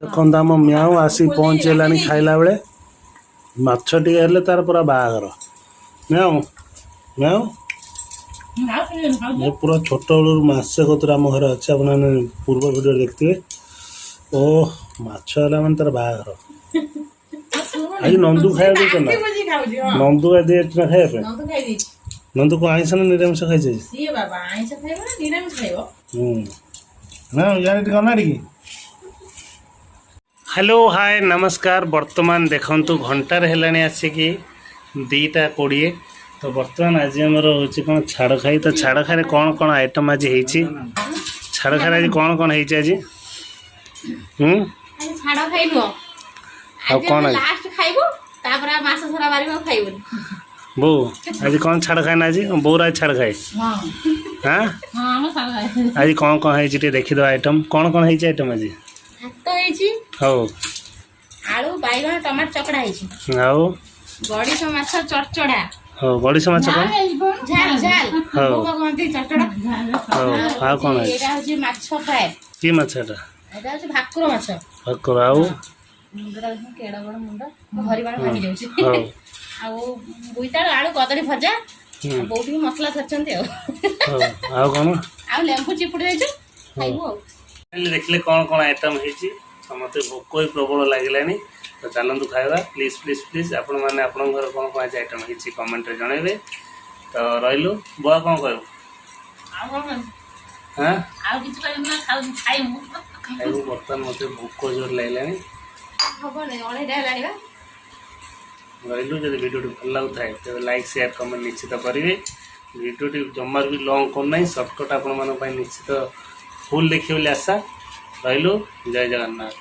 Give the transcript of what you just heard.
ଦେଖନ୍ତୁ ଆମ ମ୍ୟାଉ ଆସି ପହଞ୍ଚିଗଲାଣି ଖାଇଲା ବେଳେ। ମାଛ ଟିକେ ହେଲେ ତାର ପୁରା ବାହାଘର। ମ୍ୟାଉ ମ୍ୟାଉ ଏ ପୁରା ଛୋଟ ବେଳରୁ ମାସେ କତୁରୁ ଆମ ଘରେ ଅଛି। ଆପଣମାନେ ପୂର୍ବ ଭିଡ଼ିଓ ଦେଖିଥିବେ। ଓ ମାଛ ହେଲା ମାନେ ତାର ବାହାଘର। ଆଜି ନନ୍ଦୁ ଖାଇବା ଦେଇଛ ନା? ନନ୍ଦୁ ଆଜି ଦେଇଛ ନା ଖାଇବା ପାଇଁ? ନନ୍ଦୁ କଣ ଆଇଁଷ ନା ନିରାମିଷ ଖାଇছে? ନା ଜାଣି ଟିକେ ଅନା ଟିକେ। हेलो हाय नमस्कार। वर्तमान देखंतु घंटार हेलानी आसिकी 2:20। तो वर्तमान आज आमर हूँ कौन छाड़ खाई। तो छाड़ खाई कौन कौन आइटम आज होती? छाड़ खाई आज कौन कौन होती? आज छाड़ खाई नुह आ कौन आज लास्ट खाइबो तापर मास सारा बारी खाइबो। बो आज कौन छाड़ खाई ना? आज बोर आज छाड़ खाई। हां हां हां हम छाड़ खाई। आज कौन कौन होती टे देखि दो आइटम कौन कौन होती आइटम आज? भात होईची हो आलू बाइगण टमाटर चकड़ा होईची आओ गड़ी तो माछ चरचड़ा हो बड़ी समाच कौन झाल झाल हो भगवती चरचड़ा हो आ कौन है एटा होची माछ फ्राई की माछ एटा? एटा होची भाकुर माछ भाकुर आउ मुंडरा केड़ा बड़ मुंड हरिबार भागी जाउची हो आ बुइताळ आलू कदली भजा बहुटी मसला छचंती आ हो आ कौन आ लेंबू चिपुड़ी देछु खाइबो। देखिले कौन कौन आइटम होती समस्त भोक ही प्रबल लगे। तो चलतु खाଇବା प्लीज प्लीज प्लीज आपण मैंने आप घर कौन कौन आज आइटम होती कमेंट जनइबे। तो रही बुआ कौन कह हाँ खाइबू बर्तमान मत भोक जोर लगे रही। जब वीडियो भल लगुए तेज लाइक शेयर कमेंट निश्चित करेंगे। वीडियो जमार भी लंग करना सर्टकट आपण निश्चित फुल देखिए आशा रही। जय जगन्नाथ।